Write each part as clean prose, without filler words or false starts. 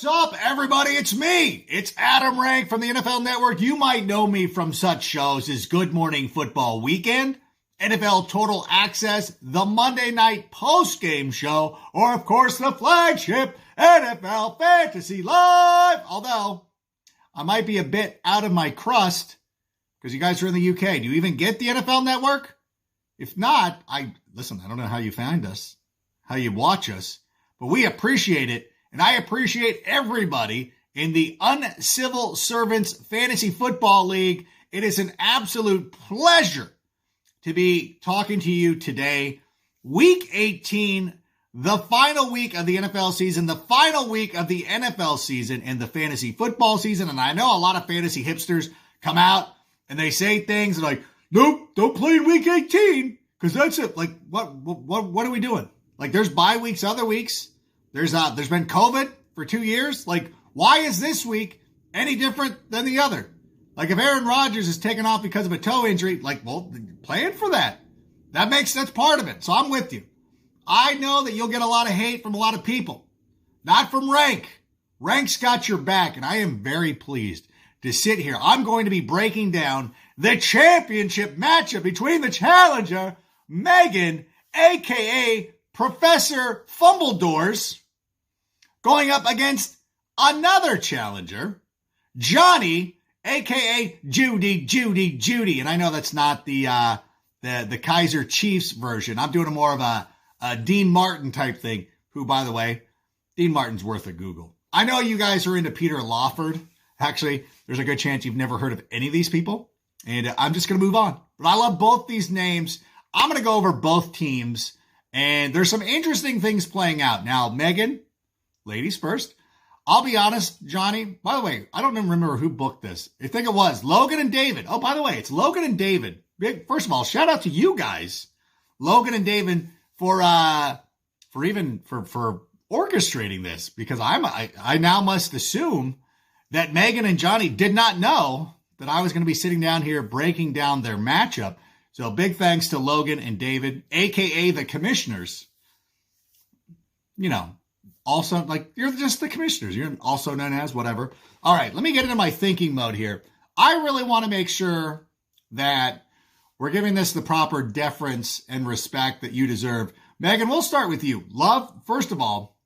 What's up, everybody? It's me. It's Adam Rank from the NFL Network. You might know me from such shows as Good Morning Football Weekend, NFL Total Access, the Monday Night Post-Game Show, or, of course, the flagship NFL Fantasy Live. Although, I might be a bit out of my crust because you guys are in the UK. Do you even get the NFL Network? If not, I don't know how you find us, how you watch us, but we appreciate it. And I appreciate everybody in the Uncivil Servants Fantasy Football League. It is an absolute pleasure to be talking to you today. Week 18, the final week of the NFL season, the final week of the NFL season and the fantasy football season. And I know a lot of fantasy hipsters come out and they say things like, nope, don't play in week 18 because that's it. Like, what are we doing? Like, there's bye weeks, other weeks. There's been COVID for 2 years. Like, why is this week any different than the other? Like, if Aaron Rodgers is taken off because of a toe injury, like, well, plan for that. That's part of it. So I'm with you. I know that you'll get a lot of hate from a lot of people. Not from Rank. Rank's got your back, and I am very pleased to sit here. I'm going to be breaking down the championship matchup between the challenger, Megan, a.k.a. Professor Fumbledores, going up against another challenger, Johnny, a.k.a. Judy. And I know that's not the Kaiser Chiefs version. I'm doing more of a Dean Martin type thing, who, by the way, Dean Martin's worth a Google. I know you guys are into Peter Lawford. Actually, there's a good chance you've never heard of any of these people. And I'm just going to move on. But I love both these names. I'm going to go over both teams. And there's some interesting things playing out. Now, Megan, ladies first. I'll be honest, Johnny. By the way, I don't even remember who booked this. I think it was Logan and David. Oh, by the way, it's Logan and David. First of all, shout out to you guys, Logan and David, for orchestrating this, because I now must assume that Megan and Johnny did not know that I was going to be sitting down here breaking down their matchup. So big thanks to Logan and David, a.k.a. the commissioners. You know, also, like, you're just the commissioners. You're also known as whatever. All right, let me get into my thinking mode here. I really want to make sure that we're giving this the proper deference and respect that you deserve. Megan, we'll start with you. Love, first of all,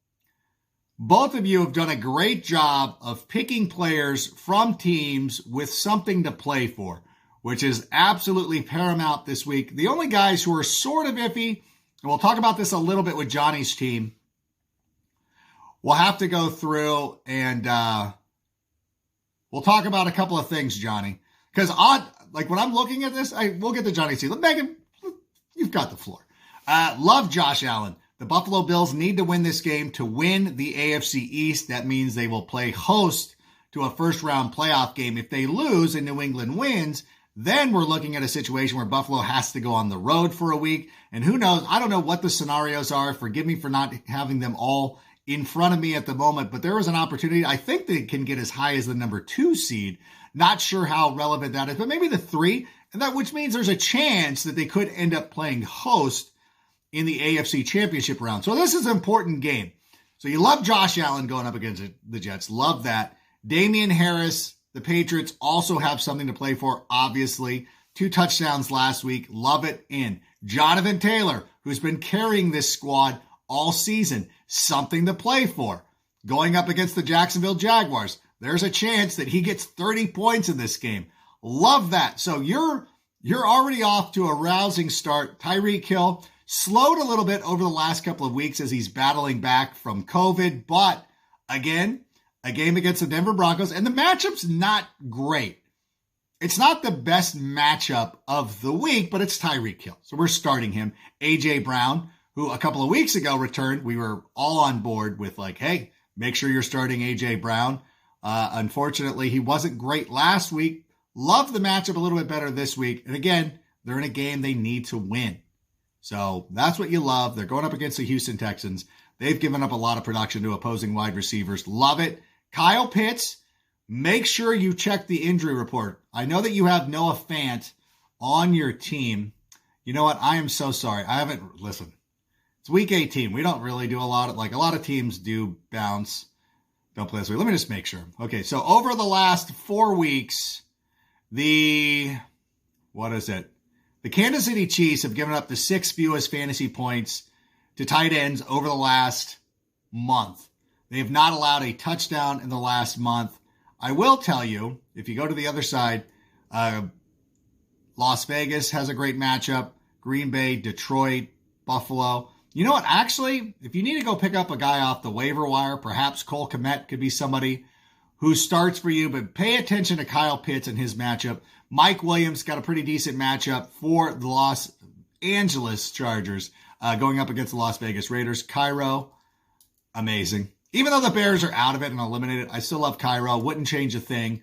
both of you have done a great job of picking players from teams with something to play for, which is absolutely paramount this week. The only guys who are sort of iffy, and we'll talk about this a little bit with Johnny's team, we'll have to go through and we'll talk about a couple of things, Johnny. Because when I'm looking at this, we'll get to Johnny's team. Megan, you've got the floor. Love Josh Allen. The Buffalo Bills need to win this game to win the AFC East. That means they will play host to a first-round playoff game. If they lose and New England wins, then we're looking at a situation where Buffalo has to go on the road for a week. And who knows? I don't know what the scenarios are. Forgive me for not having them all in front of me at the moment. But there is an opportunity. I think they can get as high as the number 2 seed. Not sure how relevant that is, but maybe the 3. And that, which means there's a chance that they could end up playing host in the AFC Championship round. So this is an important game. So you love Josh Allen going up against the Jets. Love that. Damian Harris, the Patriots also have something to play for, obviously. 2 touchdowns last week. Love it. And Jonathan Taylor, who's been carrying this squad all season. Something to play for. Going up against the Jacksonville Jaguars. There's a chance that he gets 30 points in this game. Love that. So you're already off to a rousing start. Tyreek Hill slowed a little bit over the last couple of weeks as he's battling back from COVID. But again, a game against the Denver Broncos, and the matchup's not great. It's not the best matchup of the week, but it's Tyreek Hill. So we're starting him. A.J. Brown, who a couple of weeks ago returned. We were all on board with like, hey, make sure you're starting A.J. Brown. Unfortunately, he wasn't great last week. Love the matchup a little bit better this week. And again, they're in a game they need to win. So that's what you love. They're going up against the Houston Texans. They've given up a lot of production to opposing wide receivers. Love it. Kyle Pitts, make sure you check the injury report. I know that you have Noah Fant on your team. You know what? I am so sorry. Listen, it's week 18. We don't really do a lot of teams do bounce. Don't play this week. Let me just make sure. Okay, so over the last 4 weeks, the Kansas City Chiefs have given up the 6th fewest fantasy points to tight ends over the last month. They have not allowed a touchdown in the last month. I will tell you, if you go to the other side, Las Vegas has a great matchup. Green Bay, Detroit, Buffalo. You know what? Actually, if you need to go pick up a guy off the waiver wire, perhaps Cole Kmet could be somebody who starts for you, but pay attention to Kyle Pitts and his matchup. Mike Williams got a pretty decent matchup for the Los Angeles Chargers going up against the Las Vegas Raiders. Cairo, amazing. Even though the Bears are out of it and eliminated, I still love Cairo. Wouldn't change a thing.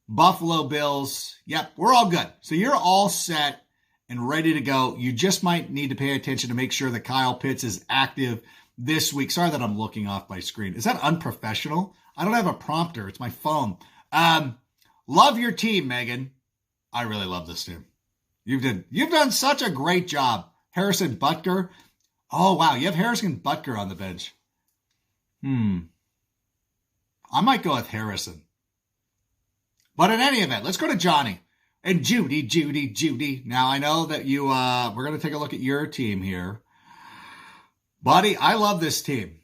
Buffalo Bills, yep, we're all good. So you're all set and ready to go. You just might need to pay attention to make sure that Kyle Pitts is active this week. Sorry that I'm looking off my screen. Is that unprofessional? I don't have a prompter. It's my phone. Love your team, Megan. I really love this team. You've done such a great job. Harrison Butker. Oh, wow. You have Harrison Butker on the bench. I might go with Harrison. But in any event, let's go to Johnny. And Judy. Now, I know that we're going to take a look at your team here. Buddy, I love this team.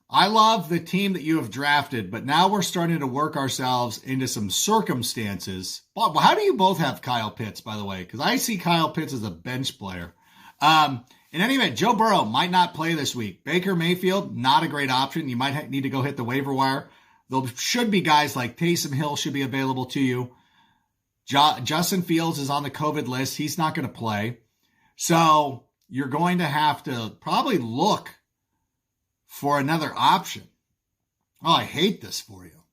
I love the team that you have drafted, but now we're starting to work ourselves into some circumstances. Bob, how do you both have Kyle Pitts, by the way? Because I see Kyle Pitts as a bench player. In any event, Joe Burrow might not play this week. Baker Mayfield, not a great option. You might need to go hit the waiver wire. There should be guys like Taysom Hill should be available to you. Justin Fields is on the COVID list. He's not going to play. So you're going to have to probably look for another option. Oh, I hate this for you.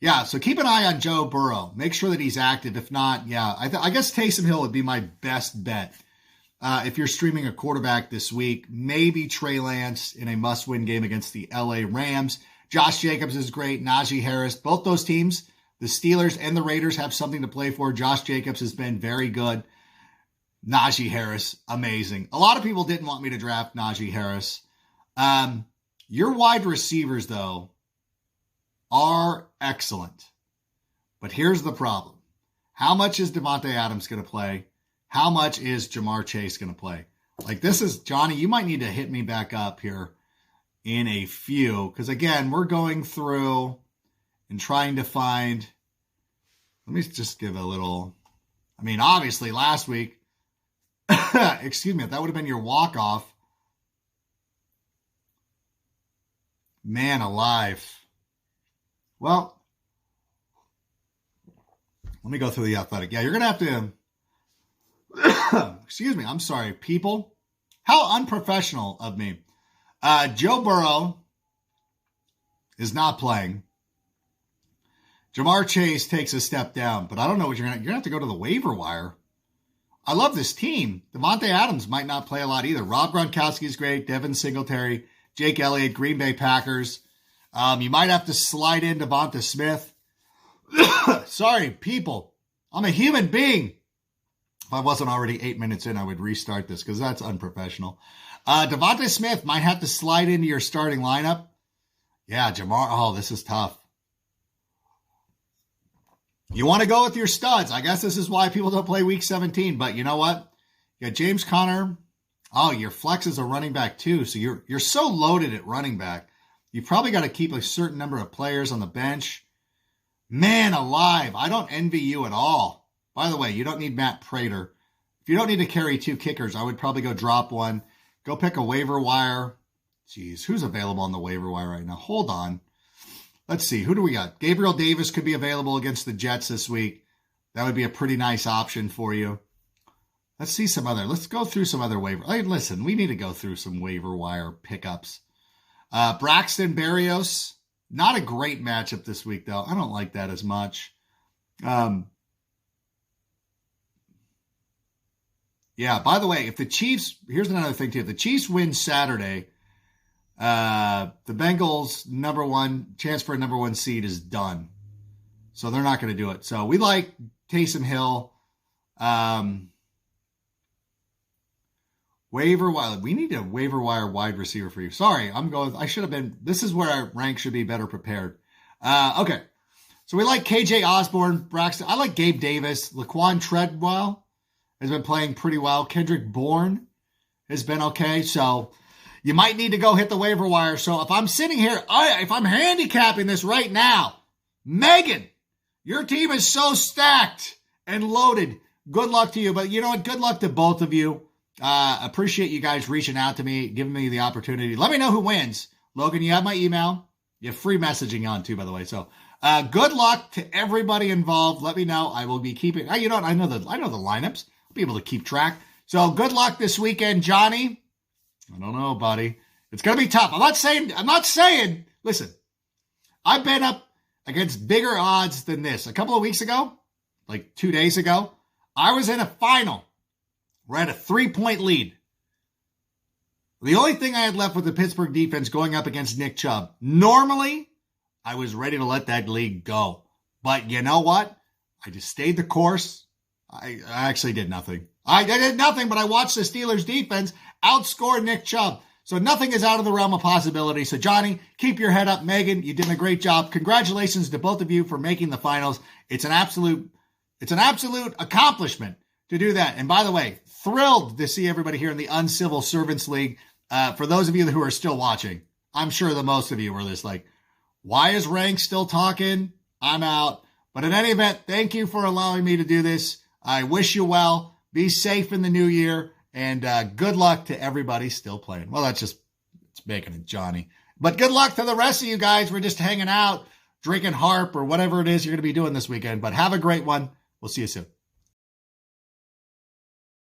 Yeah, so keep an eye on Joe Burrow. Make sure that he's active. If not, yeah, I guess Taysom Hill would be my best bet. If you're streaming a quarterback this week, maybe Trey Lance in a must-win game against the LA Rams. Josh Jacobs is great. Najee Harris. Both those teams, the Steelers and the Raiders, have something to play for. Josh Jacobs has been very good. Najee Harris, amazing. A lot of people didn't want me to draft Najee Harris. Your wide receivers, though, are excellent. But here's the problem. How much is Devontae Adams going to play? How much is Jamar Chase going to play? Like, this is, Johnny, you might need to hit me back up here in a few. Because, again, we're going through and trying to find, let me just give a little, I mean, obviously last week, excuse me, if that would have been your walk-off, man alive. Well, let me go through the Athletic. Yeah, you're going to have to, excuse me, I'm sorry, people. How unprofessional of me. Joe Burrow is not playing. Jamar Chase takes a step down, but I don't know what you're going to have to go to the waiver wire. I love this team. Devontae Adams might not play a lot either. Rob Gronkowski is great. Devin Singletary, Jake Elliott, Green Bay Packers. You might have to slide in Devonta Smith. Sorry, people. I'm a human being. If I wasn't already 8 minutes in, I would restart this because that's unprofessional. Devonta Smith might have to slide into your starting lineup. Yeah, Jamar. Oh, this is tough. You want to go with your studs. I guess this is why people don't play week 17. But you know what? You got James Conner. Oh, your flex is a running back too. So you're so loaded at running back. You've probably got to keep a certain number of players on the bench. Man alive. I don't envy you at all. By the way, you don't need Matt Prater. If you don't need to carry 2 kickers, I would probably go drop one. Go pick a waiver wire. Jeez, who's available on the waiver wire right now? Hold on. Let's see. Who do we got? Gabriel Davis could be available against the Jets this week. That would be a pretty nice option for you. Let's see some other. Let's go through some other waiver. Hey, listen, we need to go through some waiver wire pickups. Braxton Berrios. Not a great matchup this week, though. I don't like that as much. Yeah, by the way, if the Chiefs, here's another thing, too. If the Chiefs win Saturday, the Bengals' chance for a number 1 seed is done. So they're not going to do it. So we like Taysom Hill. Waiver wire. We need a waiver wire wide receiver for you. Sorry, I should have been. This is where our rank should be better prepared. Okay. So we like KJ Osborne, Braxton. I like Gabe Davis. Laquan Treadwell has been playing pretty well. Kendrick Bourne has been okay. So you might need to go hit the waiver wire. So if I'm sitting here, if I'm handicapping this right now, Megan, your team is so stacked and loaded. Good luck to you. But you know what? Good luck to both of you. Appreciate you guys reaching out to me, giving me the opportunity. Let me know who wins. Logan, you have my email. You have free messaging on too, by the way. So, good luck to everybody involved. Let me know. I will be keeping, you know what? I know the lineups. I'll be able to keep track. So good luck this weekend, Johnny. I don't know, buddy. It's going to be tough. I'm not saying, listen, I've been up against bigger odds than this. A couple of weeks ago, like 2 days ago, I was in a final. We're at a 3-point lead. The only thing I had left with the Pittsburgh defense going up against Nick Chubb. Normally, I was ready to let that league go. But you know what? I just stayed the course. I actually did nothing. I did nothing, but I watched the Steelers defense outscore Nick Chubb. So nothing is out of the realm of possibility. So Johnny, keep your head up. Megan, you did a great job. Congratulations to both of you for making the finals. It's an absolute accomplishment to do that. And by the way, thrilled to see everybody here in the Uncivil Servants League. For those of you who are still watching, I'm sure that most of you were just like, why is Rank still talking? I'm out. But in any event, thank you for allowing me to do this. I wish you well. Be safe in the new year. And good luck to everybody still playing. Well, it's Megan and Johnny. But good luck to the rest of you guys. We're just hanging out, drinking harp or whatever it is you're going to be doing this weekend. But have a great one. We'll see you soon.